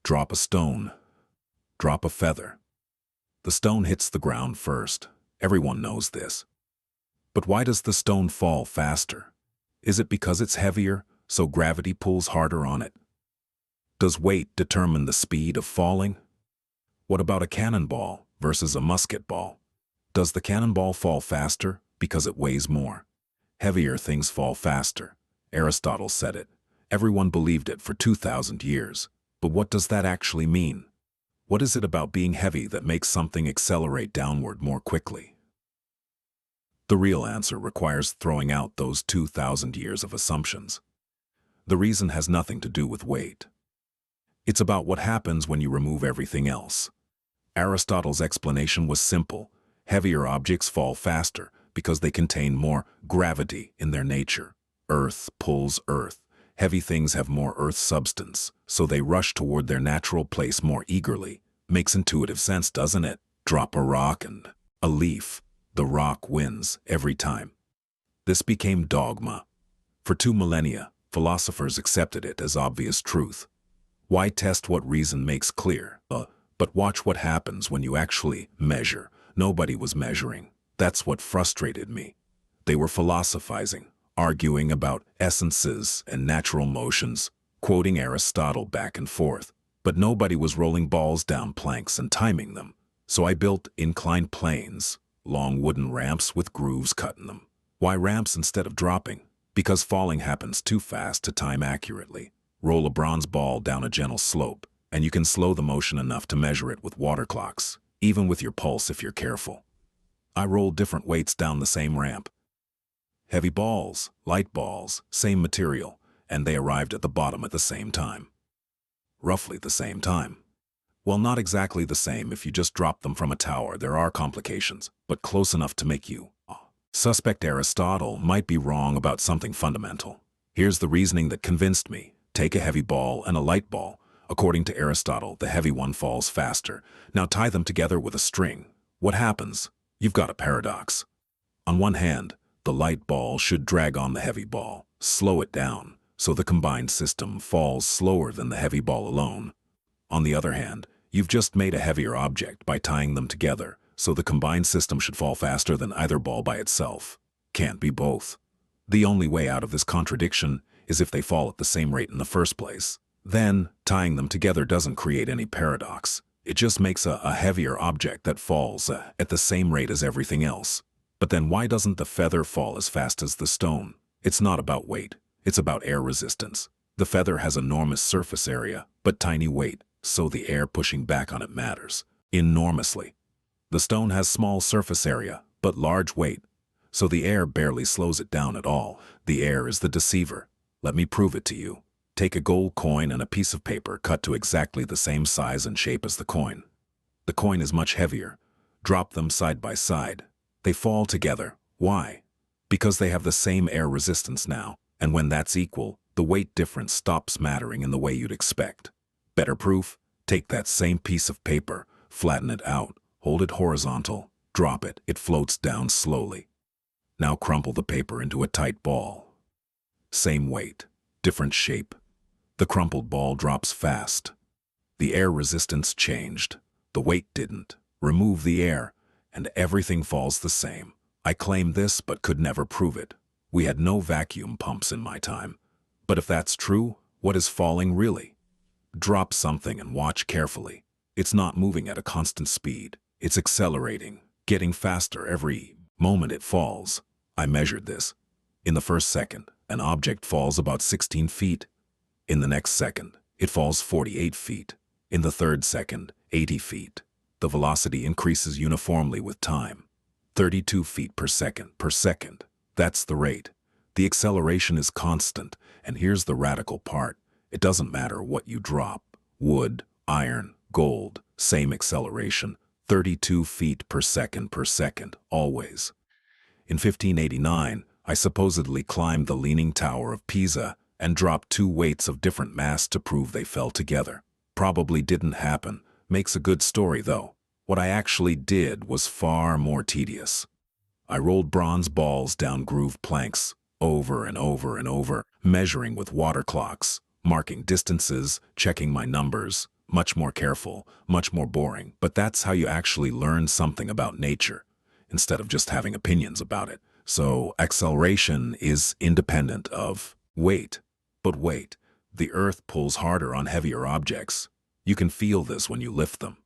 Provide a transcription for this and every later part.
Drop a stone. Drop a feather. The stone hits the ground first. Everyone knows this. But why does the stone fall faster? Is it because it's heavier, so gravity pulls harder on it? Does weight determine the speed of falling? What about a cannonball versus a musket ball? Does the cannonball fall faster because it weighs more? Heavier things fall faster. Aristotle said it. Everyone believed it for 2,000 years. But what does that actually mean? What is it about being heavy that makes something accelerate downward more quickly? The real answer requires throwing out those 2,000 years of assumptions. The reason has nothing to do with weight. It's about what happens when you remove everything else. Aristotle's explanation was simple. Heavier objects fall faster because they contain more gravity in their nature. Earth pulls earth. Heavy things have more earth substance, so they rush toward their natural place more eagerly. Makes intuitive sense, doesn't it? Drop a rock and a leaf. The rock wins every time. This became dogma. For 2 millennia, philosophers accepted it as obvious truth. Why test what reason makes clear? But watch what happens when you actually measure. Nobody was measuring. That's what frustrated me. They were philosophizing, arguing about essences and natural motions, quoting Aristotle back and forth. But nobody was rolling balls down planks and timing them. So I built inclined planes, long wooden ramps with grooves cut in them. Why ramps instead of dropping? Because falling happens too fast to time accurately. Roll a bronze ball down a gentle slope, and you can slow the motion enough to measure it with water clocks, even with your pulse if you're careful. I rolled different weights down the same ramp. Heavy balls, light balls, same material, and they arrived at the bottom at the same time. Roughly the same time. Well, not exactly the same. If you just drop them from a tower, there are complications, but close enough to make you suspect Aristotle might be wrong about something fundamental. Here's the reasoning that convinced me. Take a heavy ball and a light ball. According to Aristotle, the heavy one falls faster. Now tie them together with a string. What happens? You've got a paradox. On one hand, the light ball should drag on the heavy ball, slow it down, so the combined system falls slower than the heavy ball alone. On the other hand, you've just made a heavier object by tying them together, so the combined system should fall faster than either ball by itself. Can't be both. The only way out of this contradiction is if they fall at the same rate in the first place. Then, tying them together doesn't create any paradox. It just makes a heavier object that falls at the same rate as everything else. But then why doesn't the feather fall as fast as the stone? It's not about weight. It's about air resistance. The feather has enormous surface area, but tiny weight, so the air pushing back on it matters enormously. The stone has small surface area, but large weight, so the air barely slows it down at all. The air is the deceiver. Let me prove it to you. Take a gold coin and a piece of paper cut to exactly the same size and shape as the coin. The coin is much heavier. Drop them side by side. They fall together. Why? Because they have the same air resistance now, and when that's equal, the weight difference stops mattering in the way you'd expect. Better proof? Take that same piece of paper, flatten it out, hold it horizontal, drop it, it floats down slowly. Now crumple the paper into a tight ball. Same weight, different shape. The crumpled ball drops fast. The air resistance changed. The weight didn't. Remove the air, and everything falls the same. I claim this but could never prove it. We had no vacuum pumps in my time. But if that's true, what is falling really? Drop something and watch carefully. It's not moving at a constant speed. It's accelerating, getting faster every moment it falls. I measured this. In the first second, an object falls about 16 feet. In the next second, it falls 48 feet. In the third second, 80 feet. The velocity increases uniformly with time. 32 feet per second. That's the rate. The acceleration is constant, and here's the radical part. It doesn't matter what you drop. Wood, iron, gold, same acceleration. 32 feet per second, always. In 1589, I supposedly climbed the Leaning Tower of Pisa and dropped 2 weights of different mass to prove they fell together. Probably didn't happen. Makes a good story, though. What I actually did was far more tedious. I rolled bronze balls down grooved planks, over and over and over, measuring with water clocks, marking distances, checking my numbers. much more careful, much more boring, but that's how you actually learn something about nature, instead of just having opinions about it. So acceleration is independent of weight. But wait, the Earth pulls harder on heavier objects. You can feel this when you lift them.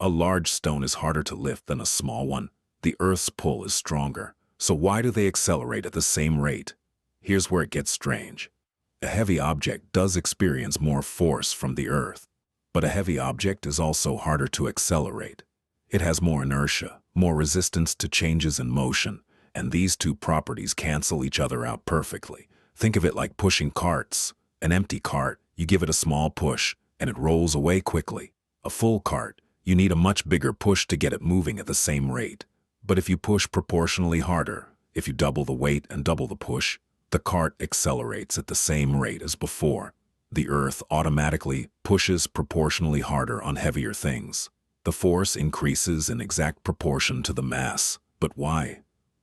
A large stone is harder to lift than a small one. The Earth's pull is stronger. So why do they accelerate at the same rate? Here's where it gets strange. A heavy object does experience more force from the Earth, but a heavy object is also harder to accelerate. It has more inertia, more resistance to changes in motion, and these two properties cancel each other out perfectly. Think of it like pushing carts. An empty cart, you give it a small push, and it rolls away quickly. A full cart, you need a much bigger push to get it moving at the same rate. But if you push proportionally harder, if you double the weight and double the push, the cart accelerates at the same rate as before. The Earth automatically pushes proportionally harder on heavier things. The force increases in exact proportion to the mass. But why?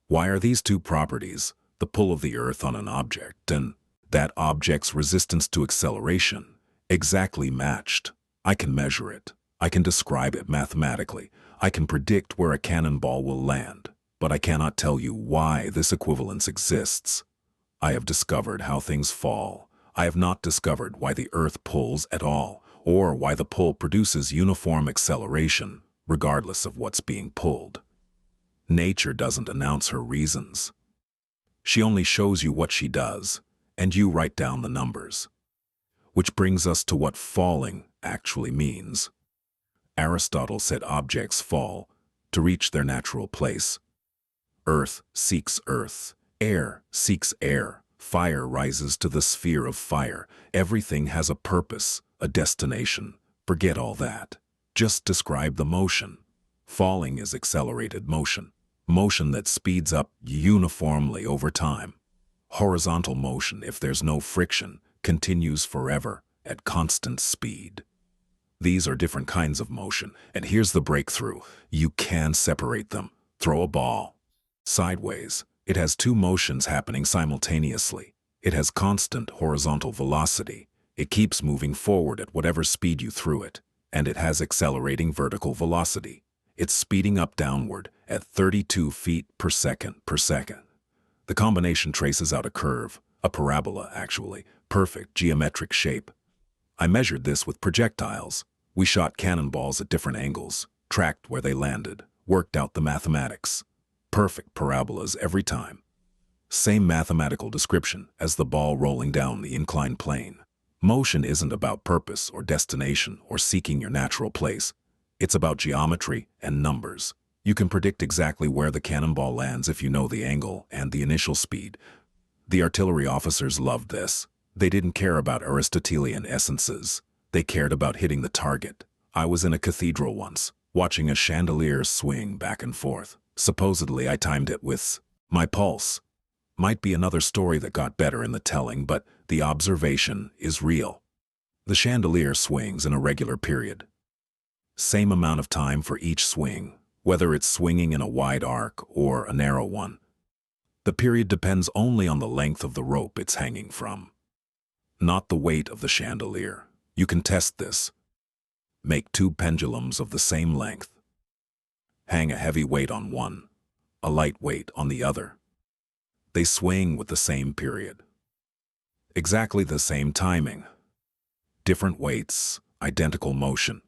Why are these two properties, the pull of the Earth on an object and that object's resistance to acceleration, exactly matched? I can measure it. I can describe it mathematically. I can predict where a cannonball will land. But I cannot tell you why this equivalence exists. I have discovered how things fall. I have not discovered why the Earth pulls at all, or why the pull produces uniform acceleration, regardless of what's being pulled. Nature doesn't announce her reasons. She only shows you what she does, and you write down the numbers. Which brings us to what falling actually means. Aristotle said objects fall to reach their natural place. Earth seeks earth. Air seeks air. Fire rises to the sphere of fire. Everything has a purpose, a destination. Forget all that. Just describe the motion. Falling is accelerated motion. Motion that speeds up uniformly over time. Horizontal motion, if there's no friction, continues forever at constant speed. These are different kinds of motion, and here's the breakthrough. You can separate them. Throw a ball sideways. It has two motions happening simultaneously. It has constant horizontal velocity. It keeps moving forward at whatever speed you threw it, and it has accelerating vertical velocity. It's speeding up downward at 32 feet per second. The combination traces out a curve, a parabola actually, perfect geometric shape. I measured this with projectiles. We shot cannonballs at different angles, tracked where they landed, worked out the mathematics. Perfect parabolas every time. Same mathematical description as the ball rolling down the inclined plane. Motion isn't about purpose or destination or seeking your natural place. It's about geometry and numbers. You can predict exactly where the cannonball lands if you know the angle and the initial speed. The artillery officers loved this. They didn't care about Aristotelian essences. They cared about hitting the target. I was in a cathedral once, watching a chandelier swing back and forth. Supposedly, I timed it with my pulse. Might be another story that got better in the telling, but the observation is real. The chandelier swings in a regular period. Same amount of time for each swing, whether it's swinging in a wide arc or a narrow one. The period depends only on the length of the rope it's hanging from, not the weight of the chandelier. You can test this. Make two pendulums of the same length. Hang a heavy weight on one, a light weight on the other. They swing with the same period. Exactly the same timing. Different weights, identical motion.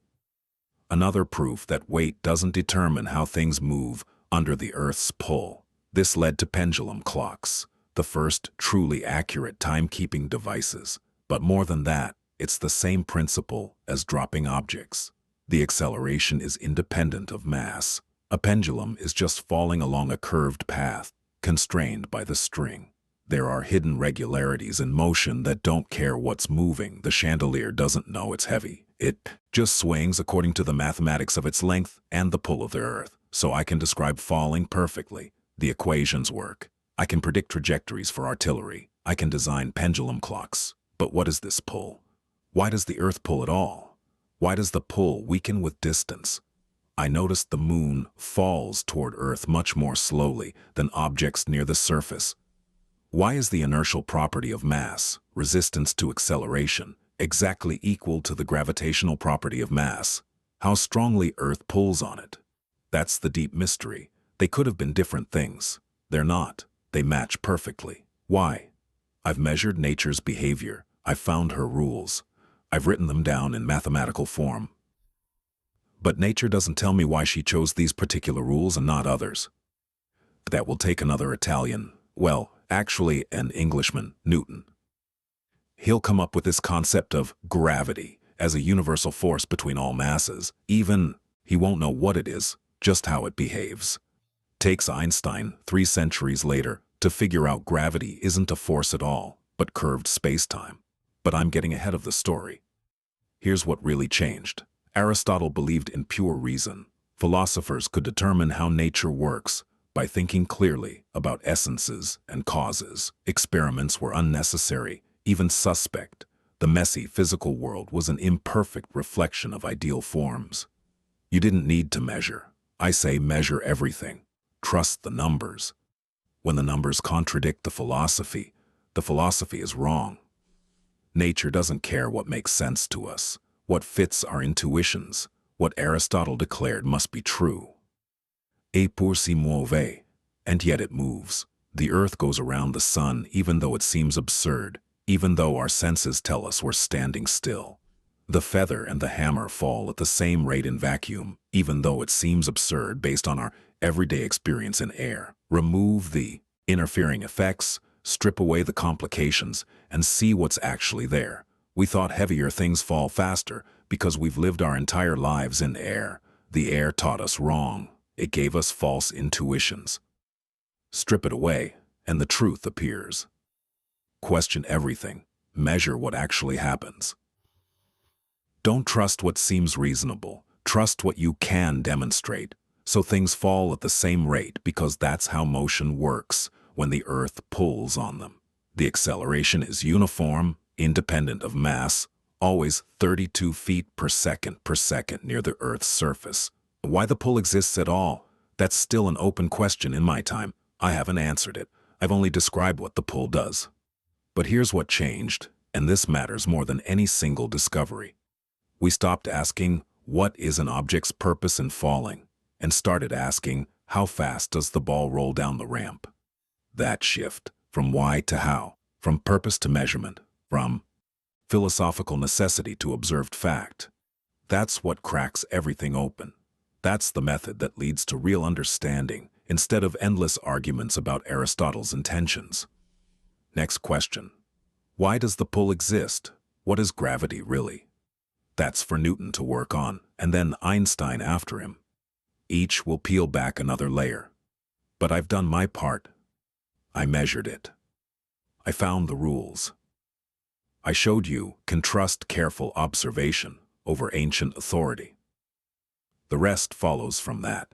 Another proof that weight doesn't determine how things move under the Earth's pull. This led to pendulum clocks, the first truly accurate timekeeping devices. But more than that, it's the same principle as dropping objects. The acceleration is independent of mass. A pendulum is just falling along a curved path, constrained by the string. There are hidden regularities in motion that don't care what's moving. The chandelier doesn't know it's heavy. It just swings according to the mathematics of its length and the pull of the Earth. So I can describe falling perfectly. The equations work. I can predict trajectories for artillery. I can design pendulum clocks. But what is this pull? Why does the Earth pull at all? Why does the pull weaken with distance? I noticed the moon falls toward Earth much more slowly than objects near the surface. Why is the inertial property of mass, resistance to acceleration, exactly equal to the gravitational property of mass, how strongly Earth pulls on it. That's the deep mystery. They could have been different things. They're not. They match perfectly. Why? I've measured nature's behavior. I've found her rules. I've written them down in mathematical form. But nature doesn't tell me why she chose these particular rules and not others. That will take another Italian, well, actually an Englishman, Newton. He'll come up with this concept of gravity as a universal force between all masses. Even he won't know what it is, just how it behaves. Takes Einstein 3 centuries later to figure out gravity isn't a force at all, but curved space-time. But I'm getting ahead of the story. Here's what really changed. Aristotle believed in pure reason. Philosophers could determine how nature works by thinking clearly about essences and causes. Experiments were unnecessary, even suspect. The messy physical world was an imperfect reflection of ideal forms. You didn't need to measure. I say measure everything. Trust the numbers. When the numbers contradict the philosophy is wrong. Nature doesn't care what makes sense to us, what fits our intuitions. What Aristotle declared must be true. Et pour si muove, and yet it moves. The earth goes around the sun even though it seems absurd, even though our senses tell us we're standing still. The feather and the hammer fall at the same rate in vacuum, even though it seems absurd based on our everyday experience in air. Remove the interfering effects, strip away the complications, and see what's actually there. We thought heavier things fall faster because we've lived our entire lives in air. The air taught us wrong. It gave us false intuitions. Strip it away, and the truth appears. Question everything. Measure what actually happens. Don't trust what seems reasonable. Trust what you can demonstrate. So things fall at the same rate because that's how motion works when the earth pulls on them. The acceleration is uniform, independent of mass, always 32 feet per second near the Earth's surface. Why the pull exists at all? That's still an open question in my time. I haven't answered it. I've only described what the pull does. But here's what changed, and this matters more than any single discovery. We stopped asking, what is an object's purpose in falling, and started asking, how fast does the ball roll down the ramp? That shift, from why to how, from purpose to measurement, from philosophical necessity to observed fact. That's what cracks everything open. That's the method that leads to real understanding, instead of endless arguments about Aristotle's intentions. Next question. Why does the pull exist? What is gravity really? That's for Newton to work on, and then Einstein after him. Each will peel back another layer. But I've done my part. I measured it. I found the rules. I showed you can trust careful observation over ancient authority. The rest follows from that.